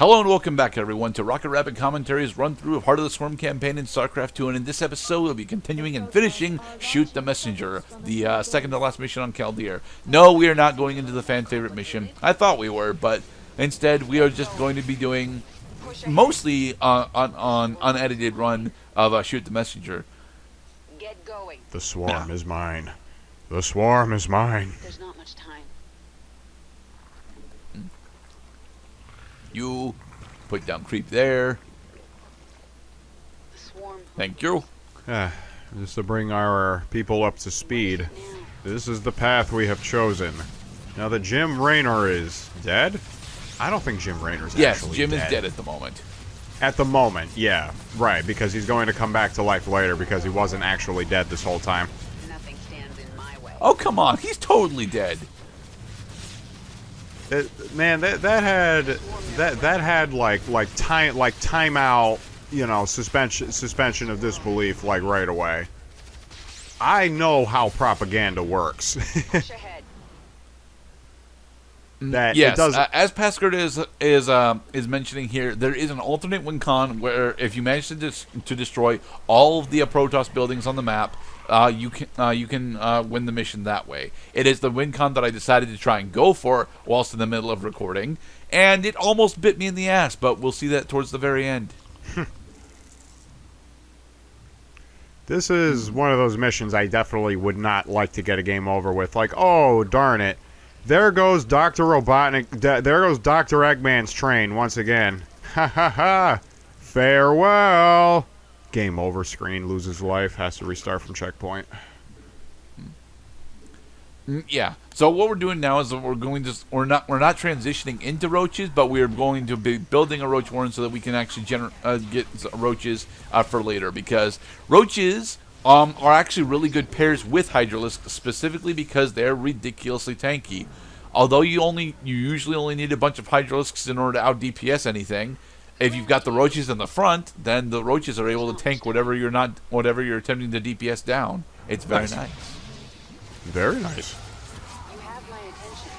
Hello and welcome back, everyone, to Rocket Rapid Commentaries run-through of Heart of the Swarm campaign in StarCraft 2, and in this episode we'll be continuing and finishing Shoot the Messenger, the second-to-last mission on Caldeer. No, we are not going into the fan-favorite mission. I thought we were, but instead we are just going to be doing mostly on unedited run of Shoot the Messenger. Get going. The swarm is mine. The swarm is mine. There's not much time. You put down creep there. The swarm. Thank you. Just to bring our people up to speed. This is the path we have chosen. Now that Jim Raynor is dead? I don't think Jim Raynor's Yes, actually Jim dead. is dead at the moment. At the moment, yeah. Right, because he's going to come back to life later because he wasn't actually dead this whole time. Nothing stands in my way. Oh, come on. He's totally dead. Man, that had like timeout, you know, suspension of disbelief like right away. I know how propaganda works. Push ahead. That yes, it does. As Pascard is mentioning here, there is an alternate win con where if you manage to destroy all of the Protoss buildings on the map, you can win the mission that way. It is the win con that I decided to try and go for whilst in the middle of recording, and it almost bit me in the ass, but we'll see that towards the very end. This is one of those missions I definitely would not like to get a game over with. Like, oh darn it. There goes Dr. Robotnik. There goes Dr. Eggman's train once again. Ha ha ha. Farewell. Game over screen, loses life, has to restart from checkpoint. Yeah. So what we're doing now is that we're not transitioning into roaches, but we're going to be building a roach warren so that we can actually get roaches for later, because roaches are actually really good pairs with Hydralisks, specifically because they're ridiculously tanky. Although you usually only need a bunch of Hydralisks in order to out DPS anything. If you've got the roaches in the front, then the roaches are able to tank whatever you're attempting to DPS down. It's very nice. Very nice. You have my attention.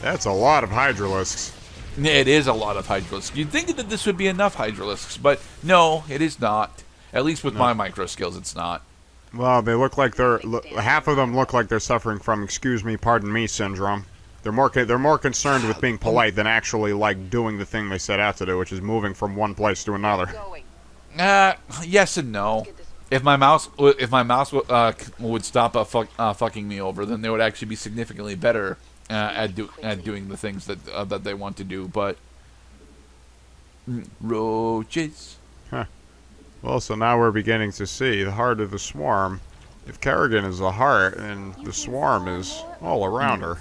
That's a lot of Hydralisks. It is a lot of Hydralisks. You'd think that this would be enough Hydralisks, but no, it is not. At least with my micro skills, it's not. Well, they look like half of them look like they're suffering from "excuse me, pardon me" syndrome. They're more concerned with being polite than actually like doing the thing they set out to do, which is moving from one place to another. Going. Yes and no. If my mouse would stop fucking me over, then they would actually be significantly better at doing the things that they want to do. But roaches. Huh. Well, so now we're beginning to see the heart of the swarm. If Kerrigan is the heart, and the swarm is all around her.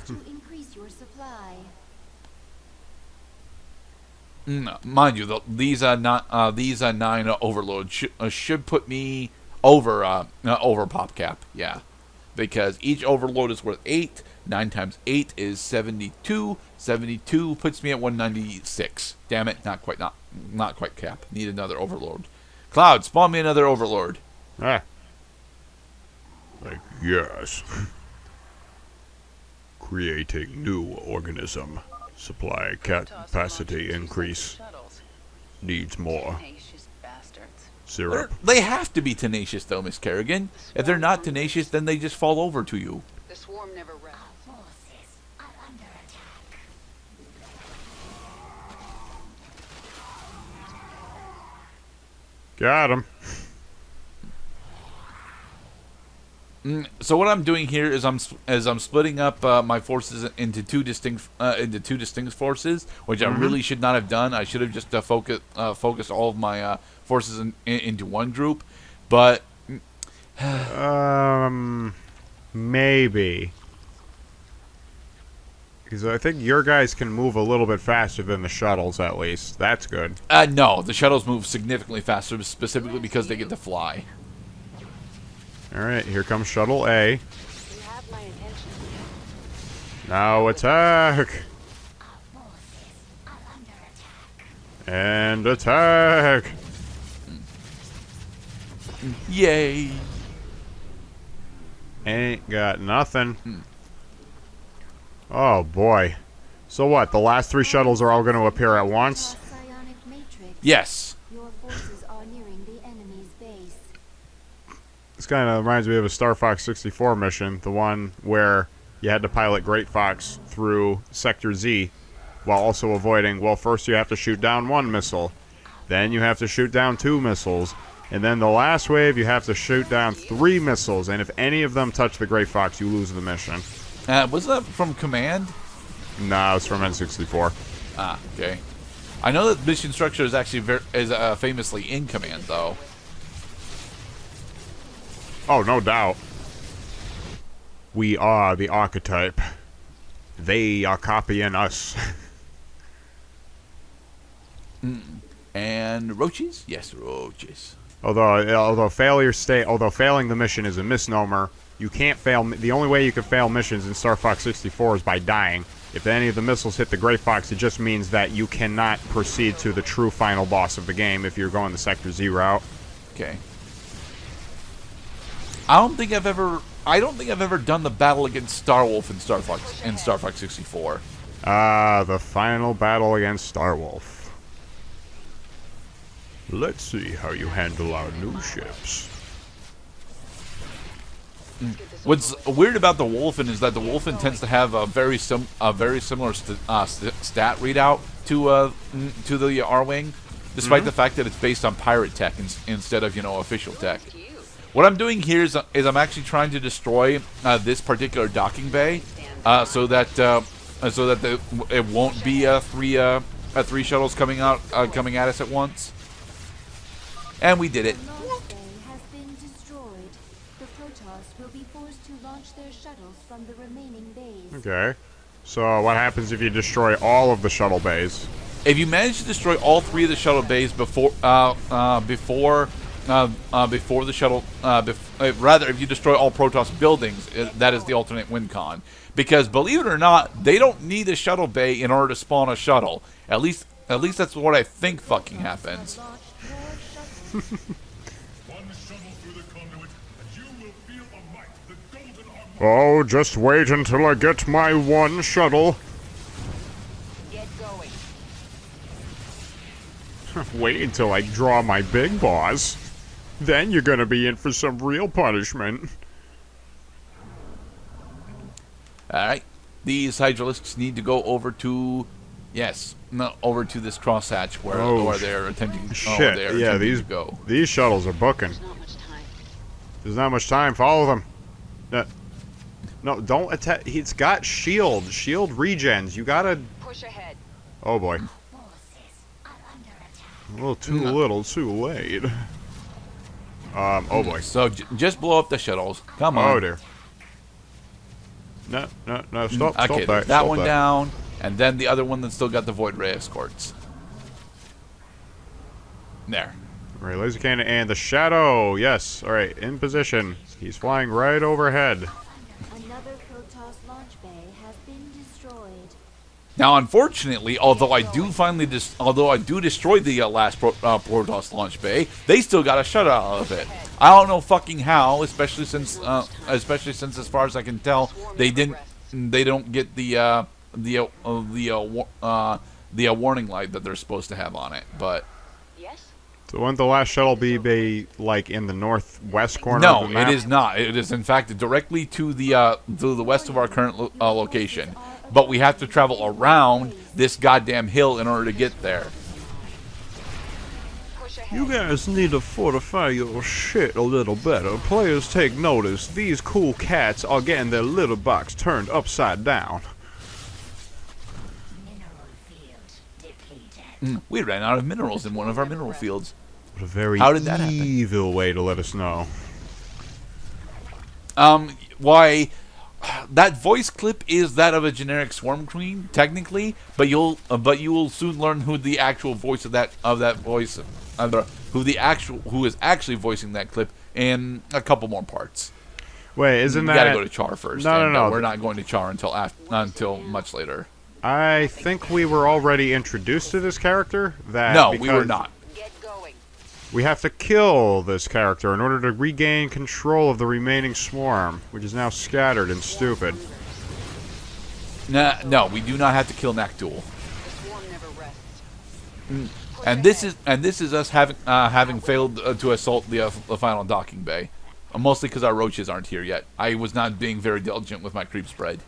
Mind you, these 9 overloads should put me over PopCap, yeah, because each overload is worth 8. 9 times 8 is 72. 72 puts me at 196. Damn it, not quite cap. Need another overload. Cloud, spawn me another overlord. Ah. Like, yes. Creating new organism. Supply capacity increase. Needs more. Syrup. They have to be tenacious, though, Miss Kerrigan. If they're not tenacious, then they just fall over to you. The swarm never rests. Got him. So what I'm doing here is I'm splitting up my forces into two distinct forces, which I really should not have done. I should have just focused all of my forces into one group, but maybe. Because I think your guys can move a little bit faster than the shuttles, at least. That's good. No, the shuttles move significantly faster, specifically because they get to fly. Alright, here comes Shuttle A. You have my attention. Now attack! And attack! Yay! Ain't got nothing. Oh boy. So what? The last 3 shuttles are all going to appear at once? Psionic matrix. Yes. Your forces are nearing the enemy's base. This kind of reminds me of a Star Fox 64 mission, the one where you had to pilot Great Fox through Sector Z while also avoiding, well, first you have to shoot down 1 missile, then you have to shoot down 2 missiles, and then the last wave you have to shoot down 3 missiles, and if any of them touch the Great Fox, you lose the mission. Was that from Command? No, it's from N64. Ah, okay. I know that mission structure is actually famously in Command, though. Oh, no doubt. We are the archetype. They are copying us. And roaches? Yes, roaches. Although failing the mission is a misnomer, you can't fail. The only way you can fail missions in Star Fox 64 is by dying. If any of the missiles hit the Great Fox, it just means that you cannot proceed to the true final boss of the game if you're going the Sector Z route. Okay. I don't think I've ever done the battle against Starwolf in Star Fox 64. Ah, the final battle against Starwolf. Let's see how you handle our new ships. What's weird about the Wolfen is that the Wolfen tends to have a very similar stat readout to the R-Wing, despite the fact that it's based on pirate tech instead of official tech. What I'm doing here is I'm actually trying to destroy this particular docking bay, so that it won't be three shuttles coming at us at once. And we did it. The launch bay has been destroyed. The Protoss will be forced to launch their shuttles from the remaining bays. Okay. So what happens if you destroy all of the shuttle bays? If you manage to destroy all 3 of the shuttle bays before the shuttle, rather, if you destroy all Protoss buildings, that is the alternate win con. Because believe it or not, they don't need a shuttle bay in order to spawn a shuttle. At least that's what I think fucking happens. Oh, just wait until I get my 1 shuttle. Get going. Wait until I draw my big boss. Then you're gonna be in for some real punishment. Alright. These hydralisks need to go over to... Yes. No, over to this crosshatch where they're attempting, Shit, to go. These shuttles are booking. There's not much time. There's not much time. Follow them. No, don't attack. It's got shield regens. You gotta... Push ahead. Oh boy. A little too little, too late. Oh boy. So just blow up the shuttles. Come on. Oh dear. No, stop, Okay, stop that one down, and then the other one that's still got the Void Ray escorts. There. Alright, laser cannon and the shadow. Yes. Alright, in position. He's flying right overhead. Another Protoss launch bay has been destroyed. Now, unfortunately, although I do destroy the last Protoss launch bay, they still got a shutout out of it. I don't know fucking how, especially since as far as I can tell, they don't get the warning light that they're supposed to have on it. But Yes? So wouldn't the last shuttle be like in the northwest corner no, of the map? it is not. It is in fact directly to the west of our current location. But we have to travel around this goddamn hill in order to get there. Push ahead. You guys need to fortify your shit a little better. Players take notice. These cool cats are getting their litter box turned upside down. We ran out of minerals in one of our mineral fields. What a very How did that happen? evil way to let us know. Why? That voice clip is that of a generic Swarm Queen, technically, but you will soon learn who the actual voice of that voice, who is actually voicing that clip in a couple more parts. Wait, isn't We that... gotta go to Char first. No. We're not going to Char until much later. I think we were already introduced to this character. No, we were not. Get going. We have to kill this character in order to regain control of the remaining swarm, which is now scattered and stupid. Nah, no, we do not have to kill Naktul. The swarm never rests. And this is us having failed to assault the final docking bay, mostly because our roaches aren't here yet. I was not being very diligent with my creep spread.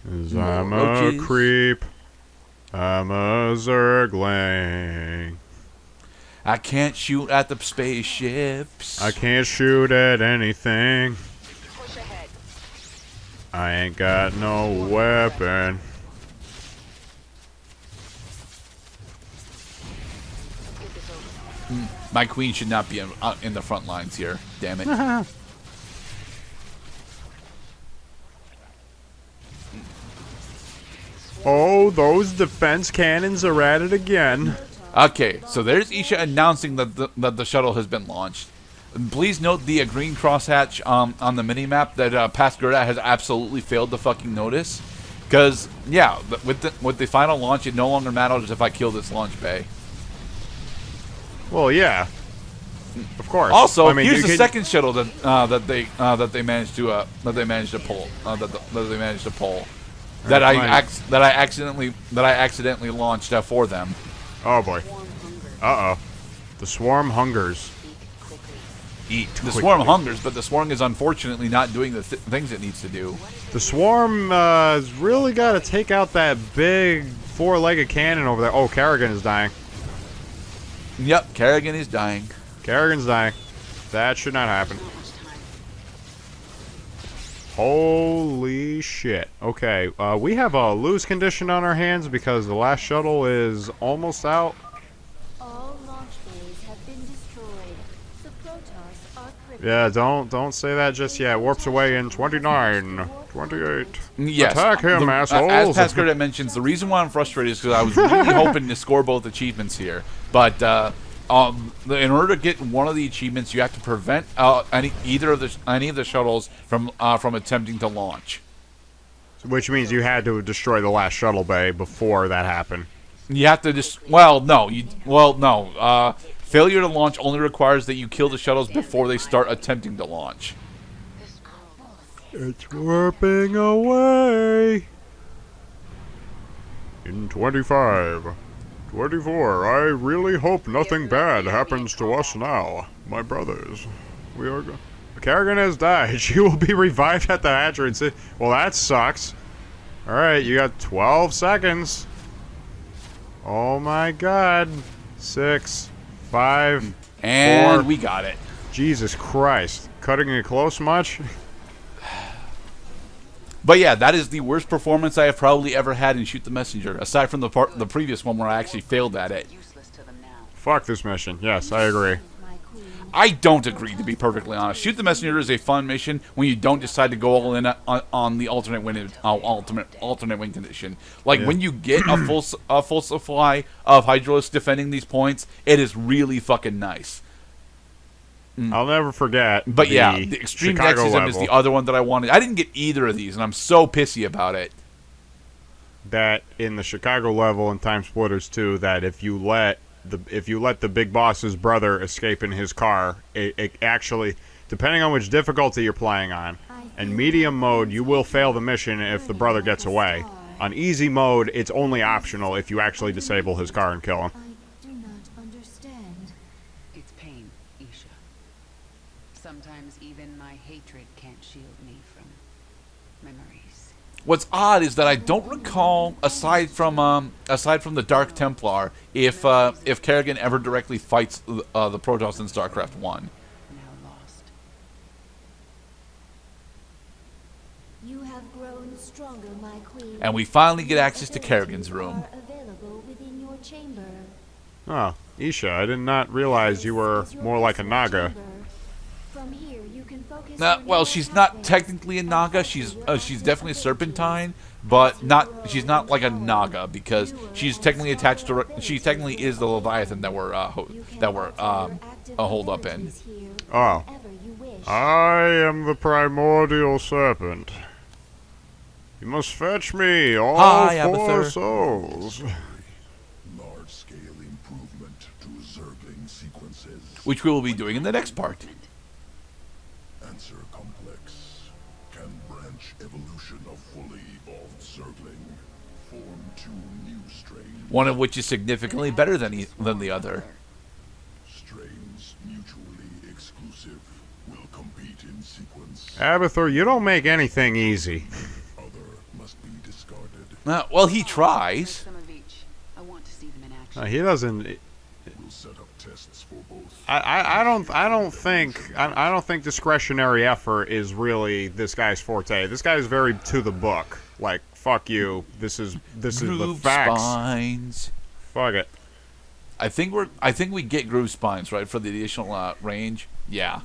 'Cause More I'm roaches. a creep. I'm a Zergling. I can't shoot at the spaceships. I can't shoot at anything. Push ahead. I ain't got no weapon. Get this over. My queen should not be in the front lines here. Damn it. Oh, those defense cannons are at it again. Okay, so there's Isha announcing that the shuttle has been launched. Please note the green crosshatch on the minimap that past Gerdat has absolutely failed to fucking notice. Because, yeah, with the final launch, it no longer matters if I kill this launch bay. Well, yeah. Of course. Also, I mean, here's you the can- second shuttle that they managed to pull that I accidentally launched for them. Oh boy. Swarm hunger. Uh-oh. The swarm hungers. Eat quickly. Eat The quickly. swarm hungers, but the swarm is unfortunately not doing the things it needs to do. The swarm has really got to take out that big four-legged cannon over there. Oh, Kerrigan is dying. Yep, Kerrigan is dying. Kerrigan's dying. That should not happen. Not much time. Holy shit. Okay, we have a lose condition on our hands because the last shuttle is almost out. All launch bays have been destroyed. The Protoss are crippled. Yeah, don't say that just yet. Warps away in 29, 28. Yes. Attack him, assholes. As Pascal mentions, the reason why I'm frustrated is because I was really hoping to score both achievements here. But in order to get one of the achievements, you have to prevent any of the shuttles from attempting to launch. Which means you had to destroy the last shuttle bay before that happened. You have to just failure to launch only requires that you kill the shuttles before they start attempting to launch. It's warping away. In 25, 24, I really hope nothing bad happens to us now, my brothers. We are Kerrigan has died. She will be revived at the hatchery. Well, that sucks. Alright, you got 12 seconds. Oh my god. 6, 5, And 4. we got it. Jesus Christ. Cutting it close much? But yeah, that is the worst performance I have probably ever had in Shoot the Messenger, aside from the previous one where I actually failed at it. Useless to them now. Fuck this mission. Yes, I agree. My queen. I don't agree, to be perfectly honest. Shoot the Messenger is a fun mission when you don't decide to go all in on the alternate win condition. Like Yeah. when you get a full supply of Hydralisk defending these points, it is really fucking nice. I'll never forget. But yeah, the Extreme Chicago Nexism is level the other one that I wanted. I didn't get either of these, and I'm so pissy about it. that in the Chicago level and Time Splitters 2, that if you let the big boss's brother escape in his car, it actually, depending on which difficulty you're playing on, in medium mode you will fail the mission if the brother gets away. On easy mode, it's only optional if you actually disable his car and kill him. I do not understand. It's pain, Isha. Sometimes even my hatred can't shield me from memories. What's odd is that I don't recall, aside from the Dark Templar, if Kerrigan ever directly fights the Protoss in StarCraft 1. Now lost. You have grown stronger, my queen. And we finally get access to Kerrigan's room. Are available within your chamber. Oh, Isha, I did not realize you were more like a Naga. From here, you can focus Well, your she's pathway not technically a Naga. She's definitely a Serpentine, but she's not like a Naga because she's technically attached to. She technically is the Leviathan that we're holed up in. Oh. I am the primordial serpent. You must fetch me all Hi, 4 Abathur. souls. Large-scale improvement to Zergling sequences. Which we will be doing in the next part. Answer complex. Can a fully evolved Zergling form 2 new strains. One of which is significantly better than the other. Strains mutually exclusive will compete in sequence. Abathur, you don't make anything easy. Other must be discarded. Well, he tries. Some of each. I want to see them in action. He doesn't. We'll set up tests for both. I don't think discretionary effort is really this guy's forte. This guy's very to the book. Like, fuck you. This is the Groove facts. spines. Fuck it. I think we get groove spines, right, for the additional range. Yeah.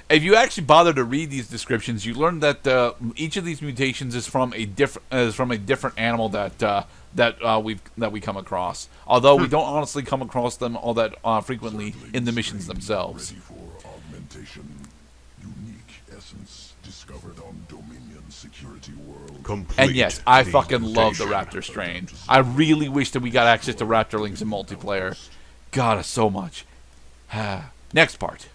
If you actually bother to read these descriptions, you learn that each of these mutations is from a different animal that we come across. Although we don't honestly come across them all that frequently in the missions themselves. Ready for augmentation. Unique essence discovered on Dominion Security World. Complete. And yes, I fucking mutation. love the Raptor strain. I really wish that we got access to Raptorlings in multiplayer. God, so much. Next part.